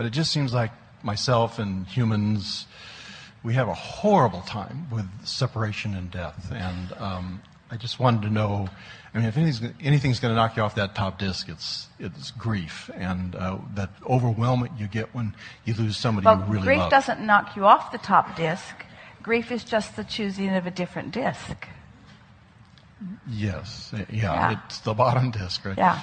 But it just seems like myself and humans, we have a horrible time with separation and death. And I just wanted to know, I mean, if anything's going to knock you off that top disc, it's grief and that overwhelmment you get when you lose somebody you really grief love. Doesn't knock you off the top disc. Grief is just the choosing of a different disc. Yes, yeah. It's the bottom disc, right? Yeah.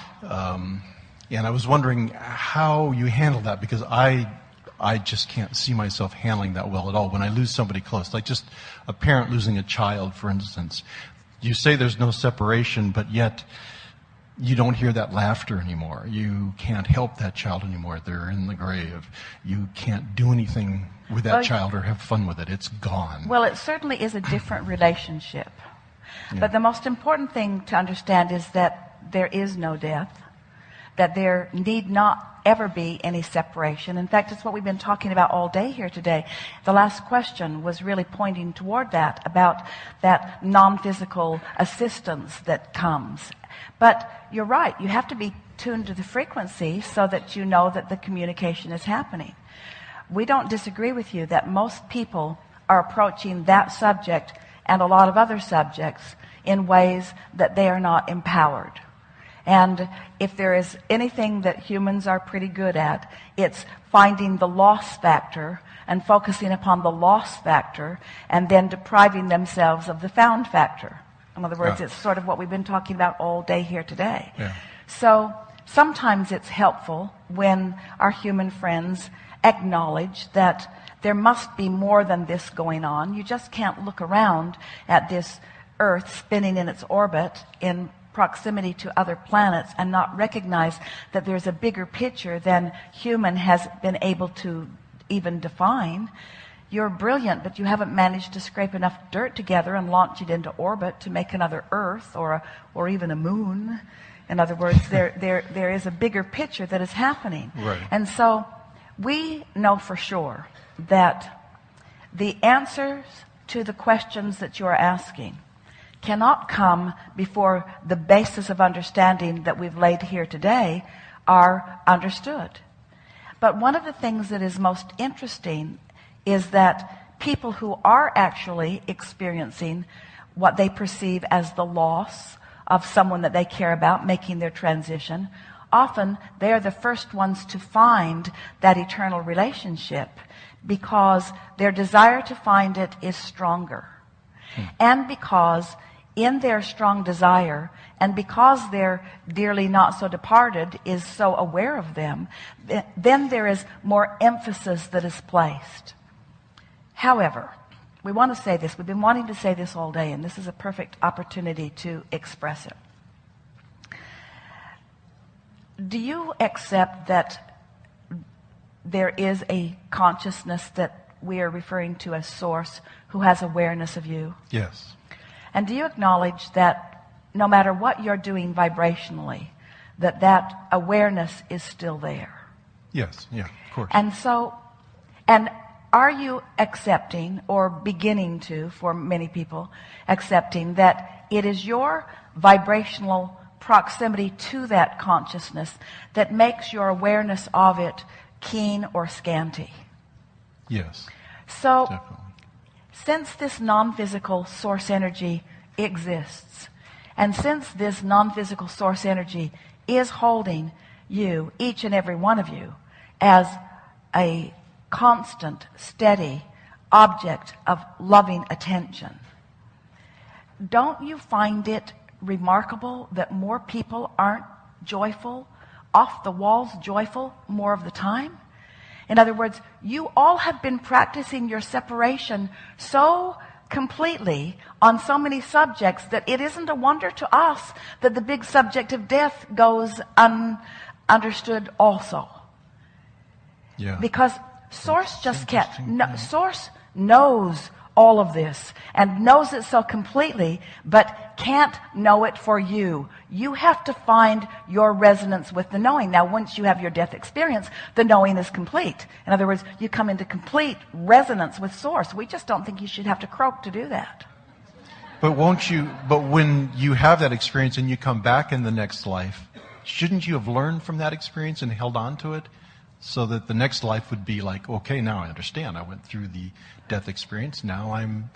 And I was wondering how you handle that, because I just can't see myself handling that well at all when I lose somebody close. Like just a parent losing a child, for instance. You say there's no separation, but yet you don't hear that laughter anymore. You can't help that child anymore. They're in the grave. You can't do anything with that child or have fun with it. It's gone. Well, it certainly is a different relationship. Yeah. But the most important thing to understand is that there is no death, that there need not ever be any separation. In fact, it's what we've been talking about all day here today. The last question was really pointing toward that, about that non-physical assistance that comes. But you're right, you have to be tuned to the frequency so that you know that the communication is happening. We don't disagree with you that most people are approaching that subject and a lot of other subjects in ways that they are not empowered. And if there is anything that humans are pretty good at, it's finding the loss factor and focusing upon the loss factor and then depriving themselves of the found factor. In other words, it's sort of what we've been talking about all day here today. Yeah. So sometimes it's helpful when our human friends acknowledge that there must be more than this going on. You just can't look around at this Earth spinning in its orbit in proximity to other planets and not recognize that there's a bigger picture than human has been able to even define. You're brilliant, but you haven't managed to scrape enough dirt together and launch it into orbit to make another Earth or even a moon. In other words, there is a bigger picture that is happening. Right. And so we know for sure that the answers to the questions that you are asking cannot come before the basis of understanding that we've laid here today are understood. But one of the things that is most interesting is that people who are actually experiencing what they perceive as the loss of someone that they care about making their transition, often they are the first ones to find that eternal relationship because their desire to find it is stronger. And because in their strong desire, and because their dearly not so departed is so aware of them, then there is more emphasis that is placed. However, we want to say this. We've been wanting to say this all day, and this is a perfect opportunity to express it. Do you accept that there is a consciousness that we are referring to as Source who has awareness of you? Yes. And do you acknowledge that no matter what you're doing vibrationally, that awareness is still there? Yes, yeah, of course. And so, and are you accepting, or beginning to, for many people, accepting that it is your vibrational proximity to that consciousness that makes your awareness of it keen or scanty? Yes, so definitely. Since this non-physical source energy exists, and since this non-physical source energy is holding you, each and every one of you, as a constant, steady object of loving attention, don't you find it remarkable that more people aren't joyful, off the walls joyful more of the time? In other words, you all have been practicing your separation so completely on so many subjects that it isn't a wonder to us that the big subject of death goes understood also. Yeah. Because Source just can't. Source knows all of this and knows it so completely, but can't know it for you. You have to find your resonance with the knowing. Now, once you have your death experience, the knowing is complete. In other words, you come into complete resonance with Source. We just don't think you should have to croak to do that. But when you have that experience and you come back in the next life, shouldn't you have learned from that experience and held on to it? So that the next life would be like, okay, now I understand. I went through the death experience. Now I'm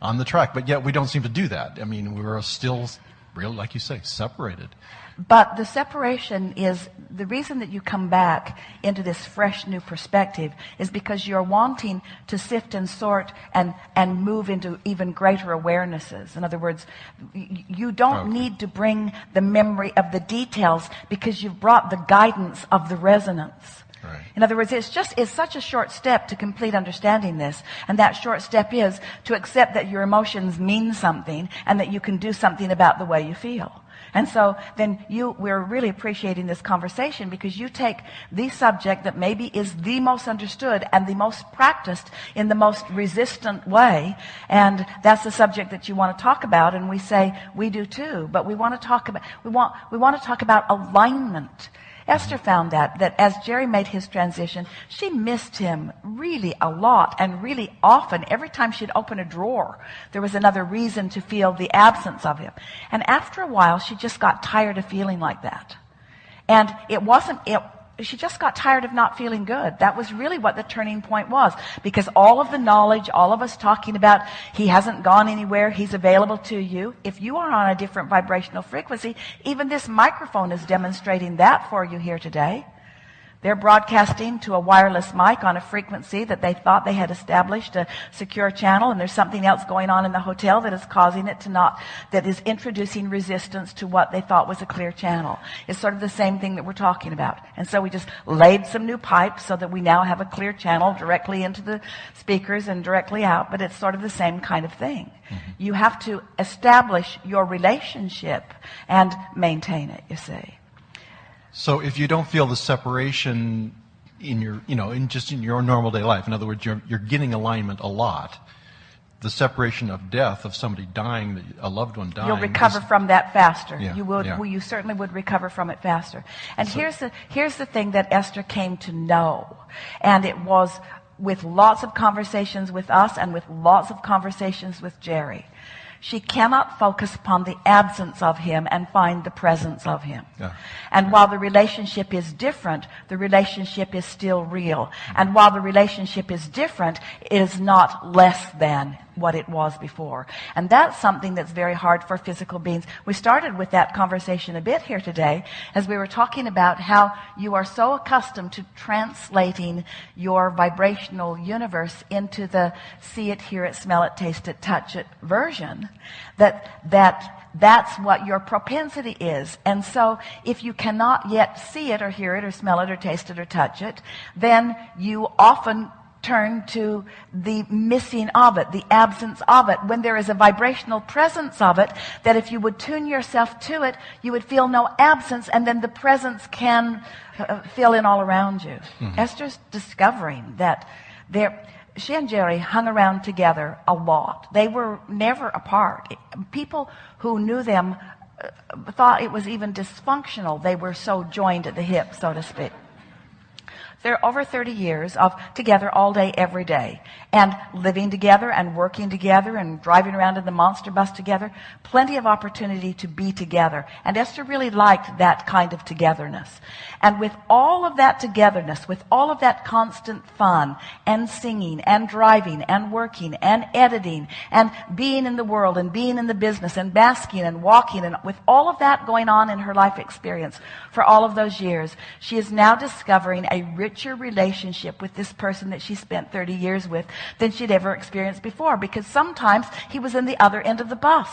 on the track. But yet we don't seem to do that. I mean, we're still, real, like you say, separated. But the separation is, the reason that you come back into this fresh new perspective is because you're wanting to sift and sort and move into even greater awarenesses. In other words, you don't need to bring the memory of the details because you've brought the guidance of the resonance. Right. In other words, it's such a short step to complete understanding this. And that short step is to accept that your emotions mean something and that you can do something about the way you feel. And so then we're really appreciating this conversation because you take the subject that maybe is the most understood and the most practiced in the most resistant way. And that's the subject that you want to talk about. And we say, we do too. But we want to talk about, we want to talk about alignment. Esther found that as Jerry made his transition, she missed him really a lot and really often. Every time she'd open a drawer, there was another reason to feel the absence of him. And after a while, she just got tired of feeling like that. And she just got tired of not feeling good. That was really what the turning point was. Because all of the knowledge, all of us talking about he hasn't gone anywhere, he's available to you. If you are on a different vibrational frequency, even this microphone is demonstrating that for you here today. They're broadcasting to a wireless mic on a frequency that they thought they had established a secure channel, and there's something else going on in the hotel that is causing it to not, that is introducing resistance to what they thought was a clear channel. It's sort of the same thing that we're talking about. And so we just laid some new pipes so that we now have a clear channel directly into the speakers and directly out, but it's sort of the same kind of thing. Mm-hmm. You have to establish your relationship and maintain it, you see. So if you don't feel the separation in your, in your normal day life, in other words, you're getting alignment a lot, the separation of death, of somebody dying, a loved one dying. You'll recover from that faster. Yeah, you certainly would recover from it faster. And here's the thing that Esther came to know. And it was with lots of conversations with us and with lots of conversations with Jerry. She cannot focus upon the absence of him and find the presence of him. Yeah. And while the relationship is different, the relationship is still real. And while the relationship is different, it is not less than what it was before. And that's something that's very hard for physical beings. We started with that conversation a bit here today as we were talking about how you are so accustomed to translating your vibrational universe into the see it, hear it, smell it, taste it, touch it version, that's what your propensity is. And so if you cannot yet see it or hear it or smell it or taste it or touch it, then you often turn to the missing of it, the absence of it, when there is a vibrational presence of it, that if you would tune yourself to it, you would feel no absence, and then the presence can fill in all around you. Mm-hmm. Esther's discovering that she and Jerry hung around together a lot. They were never apart. People who knew them thought it was even dysfunctional. They were so joined at the hip, so to speak. They're over 30 years of together all day, every day, and living together and working together and driving around in the monster bus together. Plenty of opportunity to be together. And Esther really liked that kind of togetherness. And with all of that togetherness, with all of that constant fun and singing and driving and working and editing and being in the world and being in the business and basking and walking, and with all of that going on in her life experience for all of those years, she is now discovering a richer relationship with this person that she spent 30 years with than she'd ever experienced before, because sometimes he was in the other end of the bus.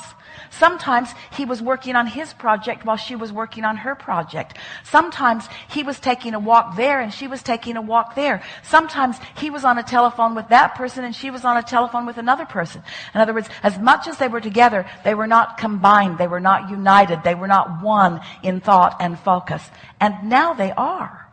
Sometimes he was working on his project while she was working on her project. Sometimes he was taking a walk there and she was taking a walk there. Sometimes he was on a telephone with that person and she was on a telephone with another person. In other words, as much as they were together, they were not combined, they were not united, they were not one in thought and focus. And now they are.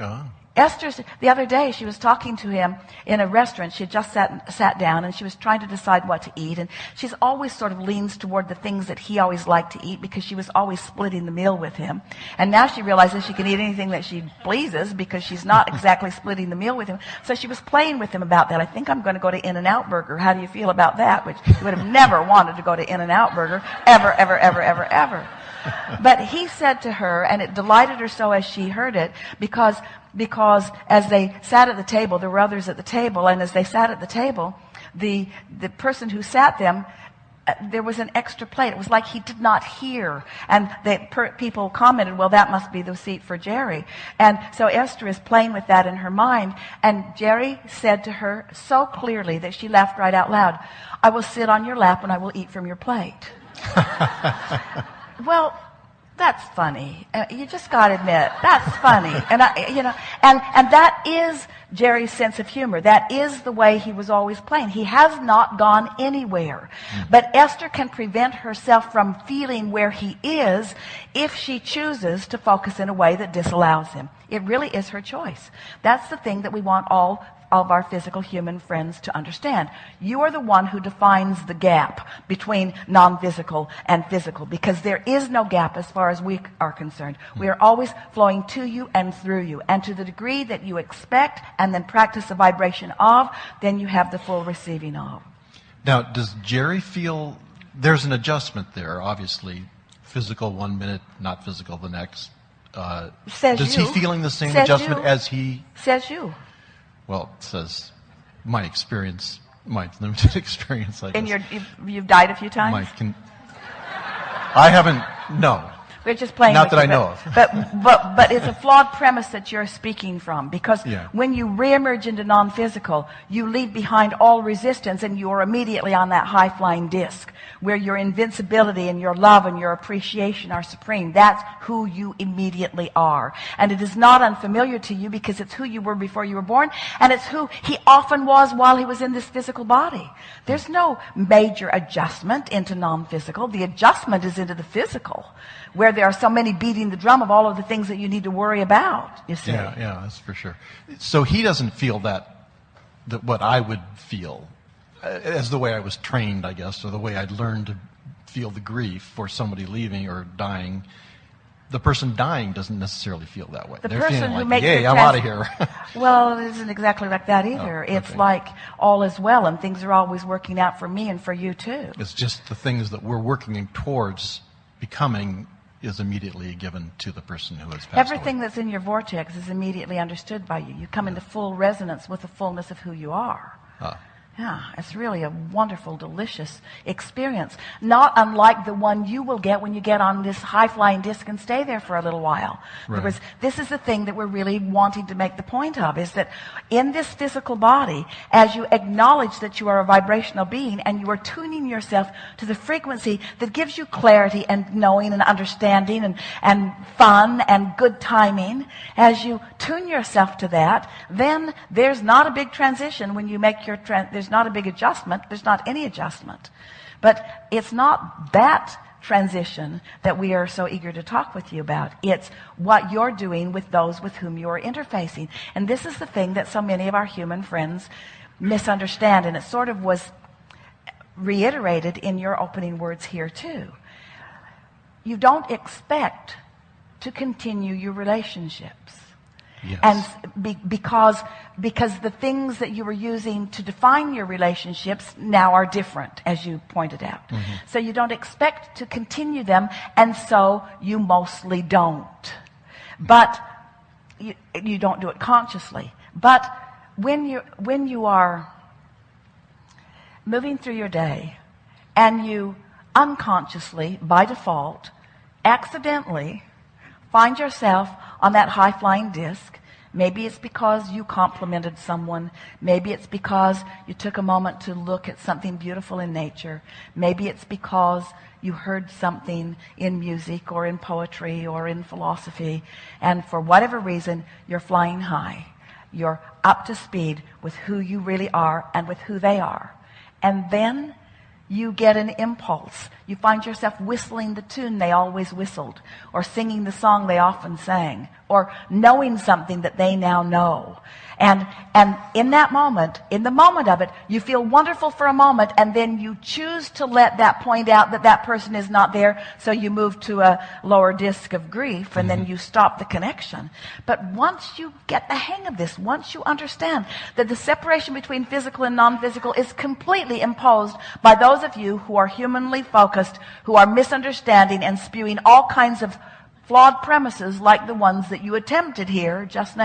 Oh. Esther, the other day, she was talking to him in a restaurant. She had just sat down, and she was trying to decide what to eat. And she's always sort of leans toward the things that he always liked to eat, because she was always splitting the meal with him. And now she realizes she can eat anything that she pleases because she's not exactly splitting the meal with him. So she was playing with him about that. I think I'm going to go to In-N-Out Burger. How do you feel about that? Which he would have never wanted to go to In-N-Out Burger, ever, ever, ever, ever, ever. But he said to her, and it delighted her so as she heard it, because as they sat at the table, there were others at the table, and as they sat at the table, the person who sat them, there was an extra plate. It was like he did not hear. And people commented, well, that must be the seat for Jerry. And so Esther is playing with that in her mind. And Jerry said to her so clearly that she laughed right out loud, I will sit on your lap and I will eat from your plate. Well, that's funny. You just got to admit, that's funny. And that is Jerry's sense of humor. That is the way he was always playing. He has not gone anywhere. But Esther can prevent herself from feeling where he is if she chooses to focus in a way that disallows him. It really is her choice. That's the thing that we want all of our physical human friends to understand. You are the one who defines the gap between non-physical and physical, because there is no gap as far as we are concerned. We are always flowing to you and through you. And to the degree that you expect and then practice the vibration of, then you have the full receiving of. Now, does Jerry feel there's an adjustment there, obviously? Physical 1 minute, not physical the next. Does he feeling the same adjustment as he... Says you. Well, it says my experience, my limited experience, I guess. And you've died a few times? I haven't, no. We're just playing Not with that you, I know of. But it's a flawed premise that you're speaking from, because Yeah. when you reemerge into non-physical, you leave behind all resistance and you are immediately on that high-flying disc where your invincibility and your love and your appreciation are supreme. That's who you immediately are. And it is not unfamiliar to you because it's who you were before you were born, and it's who he often was while he was in this physical body. There's no major adjustment into non-physical. The adjustment is into the physical, where there are so many beating the drum of all of the things that you need to worry about, you see. Yeah, that's for sure. So he doesn't feel that what I would feel, as the way I was trained, I guess, or the way I'd learned to feel the grief for somebody leaving or dying. The person dying doesn't necessarily feel that way. They're person feeling who like, makes yay, the I'm out of here. Well, it isn't exactly like that either. Oh, okay. It's like all is well, and things are always working out for me and for you too. It's just the things that we're working towards becoming is immediately given to the person who has passed Everything away. that's in your vortex is immediately understood by you. You come into full resonance with the fullness of who you are. Yeah, it's really a wonderful, delicious experience. Not unlike the one you will get when you get on this high-flying disc and stay there for a little while. Right. Because this is the thing that we're really wanting to make the point of, is that in this physical body, as you acknowledge that you are a vibrational being and you are tuning yourself to the frequency that gives you clarity and knowing and understanding and fun and good timing, as you tune yourself to that, then there's not a big transition when you make your there's not a big adjustment. There's not any adjustment. But it's not that transition that we are so eager to talk with you about. It's what you're doing with those with whom you are interfacing. And this is the thing that so many of our human friends misunderstand. And it sort of was reiterated in your opening words here too. You don't expect to continue your relationships. Yes. And because the things that you were using to define your relationships now are different, as you pointed out. Mm-hmm. So you don't expect to continue them, and so you mostly don't. But you don't do it consciously. But when you are moving through your day, and you unconsciously, by default, accidentally find yourself on that high-flying disc. Maybe it's because you complimented someone. Maybe it's because you took a moment to look at something beautiful in nature. Maybe it's because you heard something in music or in poetry or in philosophy. And for whatever reason, you're flying high. You're up to speed with who you really are and with who they are. And then you get an impulse. You find yourself whistling the tune they always whistled, or singing the song they often sang, or knowing something that they now know. And in that moment, in the moment of it, you feel wonderful for a moment, and then you choose to let that point out that that person is not there, so you move to a lower disc of grief, and then you stop the connection. But once you get the hang of this, once you understand that the separation between physical and non-physical is completely imposed by those of you who are humanly focused, who are misunderstanding and spewing all kinds of flawed premises like the ones that you attempted here just now.